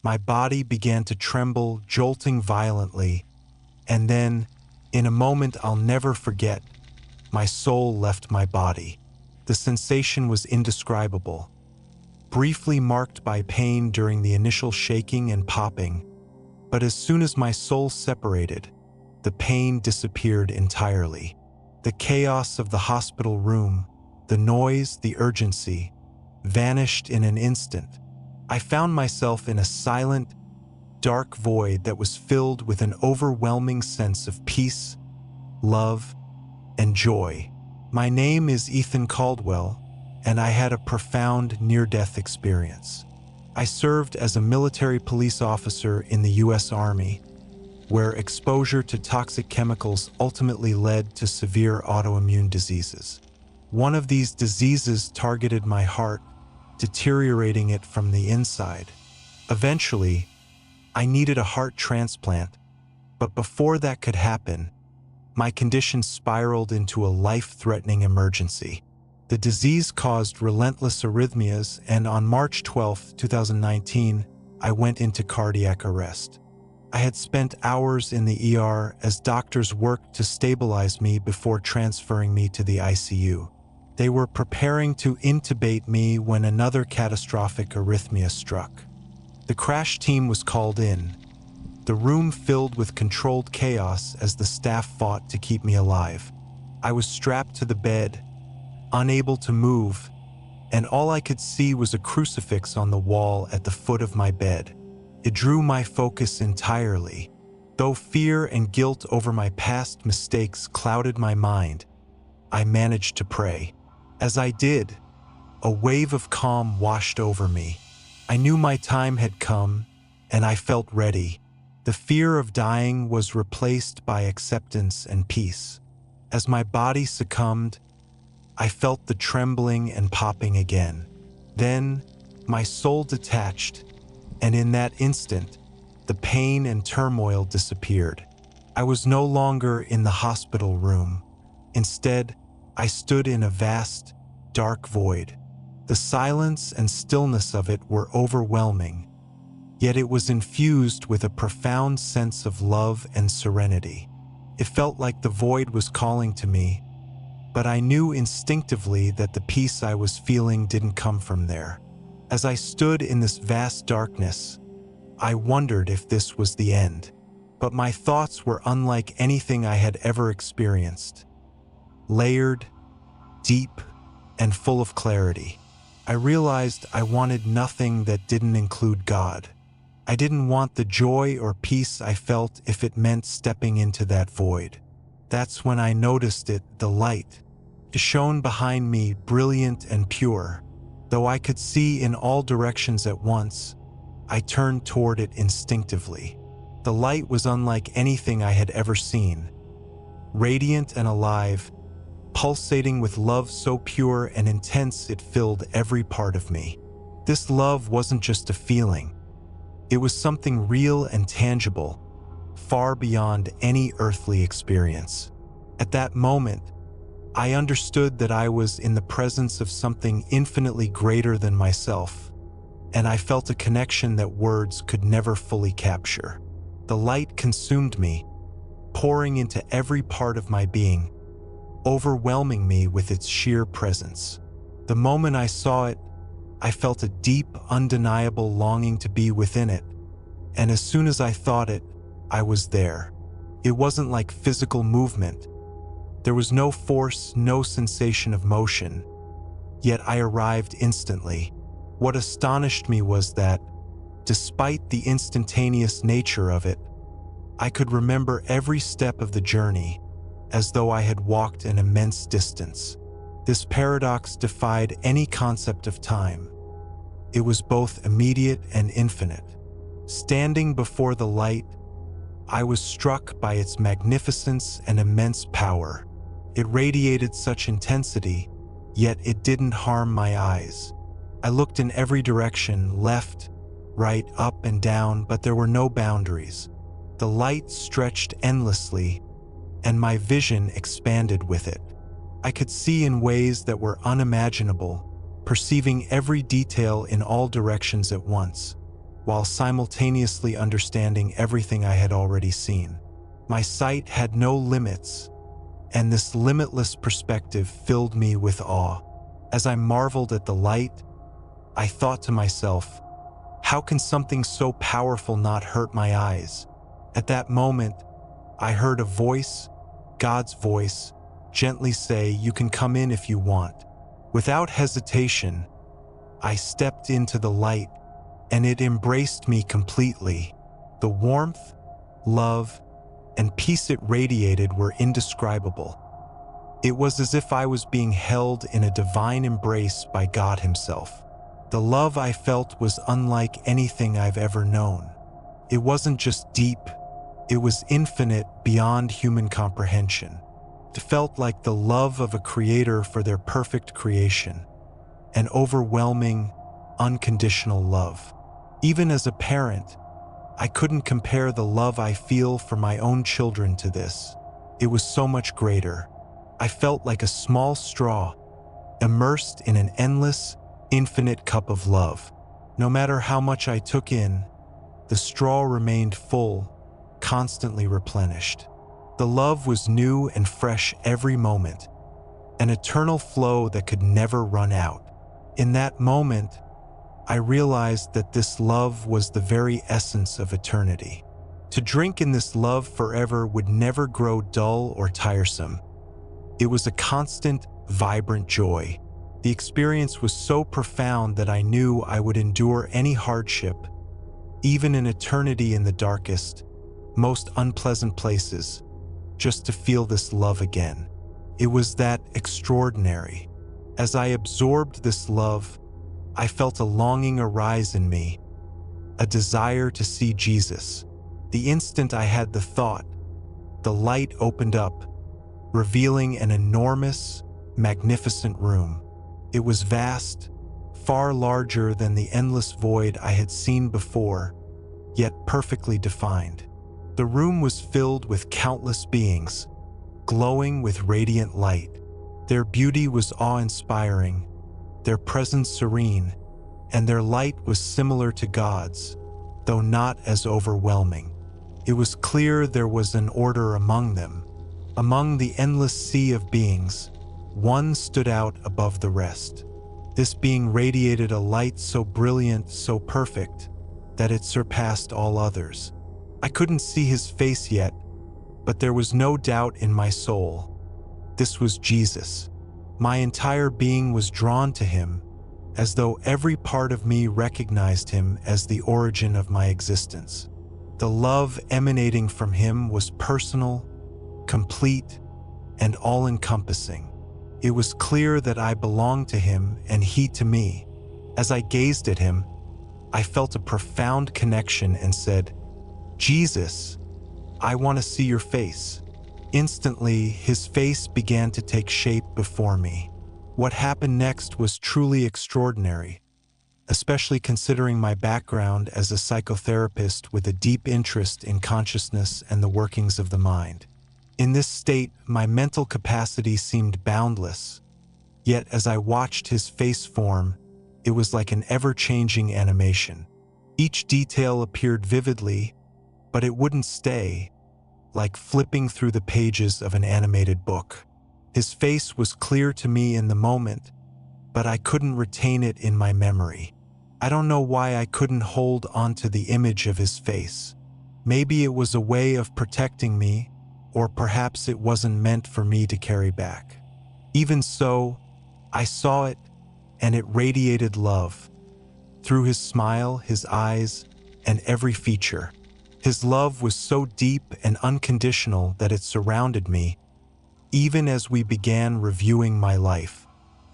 My body began to tremble, jolting violently, and then, in a moment I'll never forget, my soul left my body. The sensation was indescribable, briefly marked by pain during the initial shaking and popping, but as soon as my soul separated, the pain disappeared entirely. The chaos of the hospital room, the noise, the urgency, vanished in an instant. I found myself in a silent, dark void that was filled with an overwhelming sense of peace, love, and joy. My name is Ethan Caldwell, and I had a profound near-death experience. I served as a military police officer in the U.S. Army, where exposure to toxic chemicals ultimately led to severe autoimmune diseases. One of these diseases targeted my heart, deteriorating it from the inside. Eventually, I needed a heart transplant, but before that could happen, my condition spiraled into a life-threatening emergency. The disease caused relentless arrhythmias, and on March 12, 2019, I went into cardiac arrest. I had spent hours in the ER as doctors worked to stabilize me before transferring me to the ICU. They were preparing to intubate me when another catastrophic arrhythmia struck. The crash team was called in, the room filled with controlled chaos as the staff fought to keep me alive. I was strapped to the bed, unable to move, and all I could see was a crucifix on the wall at the foot of my bed. It drew my focus entirely. Though fear and guilt over my past mistakes clouded my mind, I managed to pray. As I did, a wave of calm washed over me. I knew my time had come, and I felt ready. The fear of dying was replaced by acceptance and peace. As my body succumbed, I felt the trembling and popping again. Then, my soul detached, and in that instant, the pain and turmoil disappeared. I was no longer in the hospital room. Instead, I stood in a vast, dark void. The silence and stillness of it were overwhelming, yet it was infused with a profound sense of love and serenity. It felt like the void was calling to me, but I knew instinctively that the peace I was feeling didn't come from there. As I stood in this vast darkness, I wondered if this was the end. But my thoughts were unlike anything I had ever experienced. Layered, deep, and full of clarity. I realized I wanted nothing that didn't include God. I didn't want the joy or peace I felt if it meant stepping into that void. That's when I noticed it, the light. It shone behind me, brilliant and pure. Though I could see in all directions at once, I turned toward it instinctively. The light was unlike anything I had ever seen. Radiant and alive, pulsating with love so pure and intense it filled every part of me. This love wasn't just a feeling. It was something real and tangible, far beyond any earthly experience. At that moment, I understood that I was in the presence of something infinitely greater than myself, and I felt a connection that words could never fully capture. The light consumed me, pouring into every part of my being, overwhelming me with its sheer presence. The moment I saw it, I felt a deep, undeniable longing to be within it, and as soon as I thought it, I was there. It wasn't like physical movement. There was no force, no sensation of motion, yet I arrived instantly. What astonished me was that, despite the instantaneous nature of it, I could remember every step of the journey, as though I had walked an immense distance. This paradox defied any concept of time. It was both immediate and infinite. Standing before the light, I was struck by its magnificence and immense power. It radiated such intensity, yet it didn't harm my eyes. I looked in every direction, left, right, up and down, but there were no boundaries. The light stretched endlessly, and my vision expanded with it. I could see in ways that were unimaginable, perceiving every detail in all directions at once. while simultaneously understanding everything I had already seen. My sight had no limits, and this limitless perspective filled me with awe. As I marveled at the light, I thought to myself, how can something so powerful not hurt my eyes? At that moment, I heard a voice, God's voice, gently say, "You can come in if you want." Without hesitation, I stepped into the light, and it embraced me completely. The warmth, love, and peace it radiated were indescribable. It was as if I was being held in a divine embrace by God Himself. The love I felt was unlike anything I've ever known. It wasn't just deep, it was infinite beyond human comprehension. It felt like the love of a creator for their perfect creation, an overwhelming, unconditional love. Even as a parent, I couldn't compare the love I feel for my own children to this. It was so much greater. I felt like a small straw, immersed in an endless, infinite cup of love. No matter how much I took in, the straw remained full, constantly replenished. The love was new and fresh every moment, an eternal flow that could never run out. In that moment, I realized that this love was the very essence of eternity. To drink in this love forever would never grow dull or tiresome. It was a constant, vibrant joy. The experience was so profound that I knew I would endure any hardship, even an eternity in the darkest, most unpleasant places, just to feel this love again. It was that extraordinary. As I absorbed this love, I felt a longing arise in me, a desire to see Jesus. The instant I had the thought, the light opened up, revealing an enormous, magnificent room. It was vast, far larger than the endless void I had seen before, yet perfectly defined. The room was filled with countless beings, glowing with radiant light. Their beauty was awe-inspiring, their presence serene, and their light was similar to God's, though not as overwhelming. It was clear there was an order among them. Among the endless sea of beings, one stood out above the rest. This being radiated a light so brilliant, so perfect, that it surpassed all others. I couldn't see his face yet, but there was no doubt in my soul. This was Jesus. My entire being was drawn to him, as though every part of me recognized him as the origin of my existence. The love emanating from him was personal, complete, and all-encompassing. It was clear that I belonged to him and he to me. As I gazed at him, I felt a profound connection and said, "Jesus, I want to see your face." Instantly, his face began to take shape before me. What happened next was truly extraordinary, especially considering my background as a psychotherapist with a deep interest in consciousness and the workings of the mind. In this state, my mental capacity seemed boundless, yet as I watched his face form, it was like an ever-changing animation. Each detail appeared vividly, but it wouldn't stay, like flipping through the pages of an animated book. His face was clear to me in the moment, but I couldn't retain it in my memory. I don't know why I couldn't hold onto the image of his face. Maybe it was a way of protecting me, or perhaps it wasn't meant for me to carry back. Even so, I saw it, and it radiated love. Through his smile, his eyes, and every feature. His love was so deep and unconditional that it surrounded me, even as we began reviewing my life.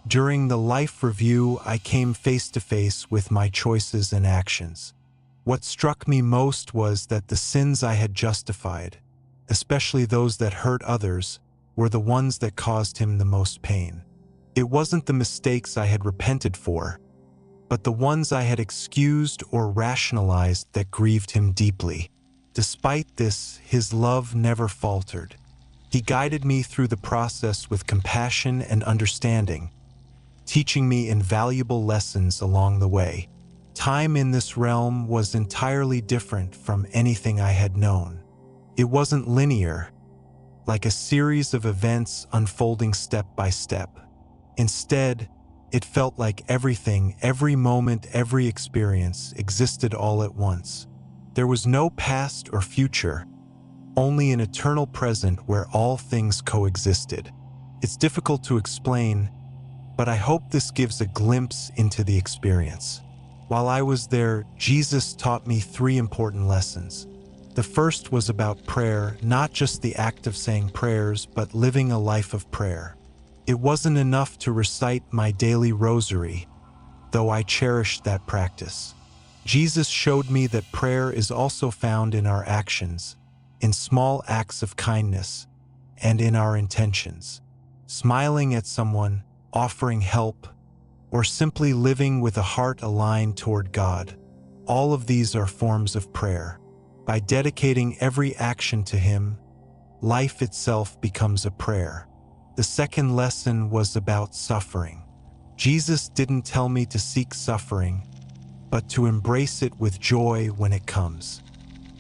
During the life review, I came face to face with my choices and actions. What struck me most was that the sins I had justified, especially those that hurt others, were the ones that caused him the most pain. It wasn't the mistakes I had repented for, but the ones I had excused or rationalized that grieved him deeply. Despite this, his love never faltered. He guided me through the process with compassion and understanding, teaching me invaluable lessons along the way. Time in this realm was entirely different from anything I had known. It wasn't linear, like a series of events unfolding step by step. Instead, it felt like everything, every moment, every experience existed all at once. There was no past or future, only an eternal present where all things coexisted. It's difficult to explain, but I hope this gives a glimpse into the experience. While I was there, Jesus taught me 3 important lessons. The first was about prayer, not just the act of saying prayers, but living a life of prayer. It wasn't enough to recite my daily rosary, though I cherished that practice. Jesus showed me that prayer is also found in our actions, in small acts of kindness, and in our intentions. Smiling at someone, offering help, or simply living with a heart aligned toward God. All of these are forms of prayer. By dedicating every action to Him, life itself becomes a prayer. The second lesson was about suffering. Jesus didn't tell me to seek suffering, but to embrace it with joy when it comes.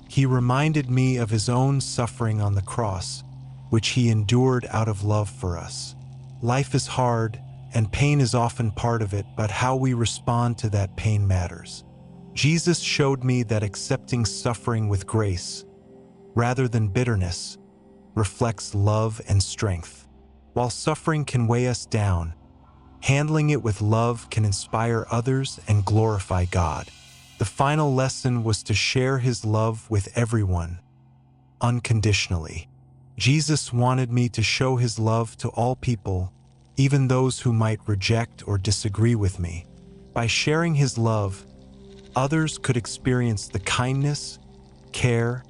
He reminded me of His own suffering on the cross, which He endured out of love for us. Life is hard, and pain is often part of it, but how we respond to that pain matters. Jesus showed me that accepting suffering with grace, rather than bitterness, reflects love and strength. While suffering can weigh us down, handling it with love can inspire others and glorify God. The final lesson was to share His love with everyone, unconditionally. Jesus wanted me to show His love to all people, even those who might reject or disagree with me. By sharing His love, others could experience the kindness, care,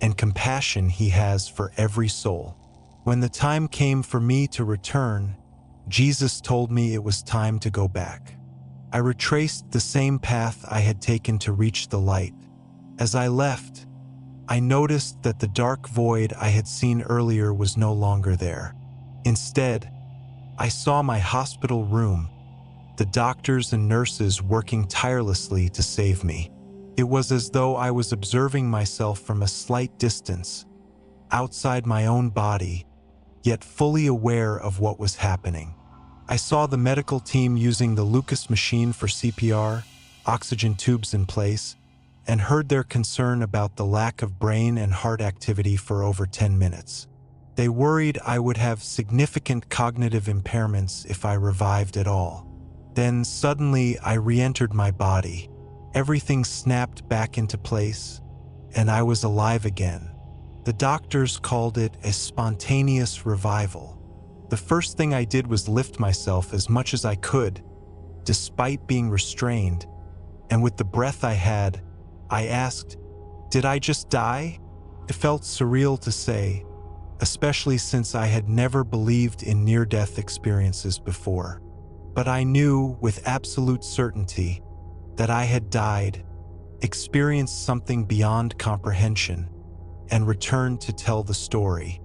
and compassion He has for every soul. When the time came for me to return, Jesus told me it was time to go back. I retraced the same path I had taken to reach the light. As I left, I noticed that the dark void I had seen earlier was no longer there. Instead, I saw my hospital room, the doctors and nurses working tirelessly to save me. It was as though I was observing myself from a slight distance, outside my own body, yet fully aware of what was happening. I saw the medical team using the Lucas machine for CPR, oxygen tubes in place, and heard their concern about the lack of brain and heart activity for over 10 minutes. They worried I would have significant cognitive impairments if I revived at all. Then suddenly I re-entered my body. Everything snapped back into place, and I was alive again. The doctors called it a spontaneous revival. The first thing I did was lift myself as much as I could, despite being restrained, and with the breath I had, I asked, "Did I just die?" It felt surreal to say, especially since I had never believed in near-death experiences before. But I knew with absolute certainty that I had died, experienced something beyond comprehension, and returned to tell the story.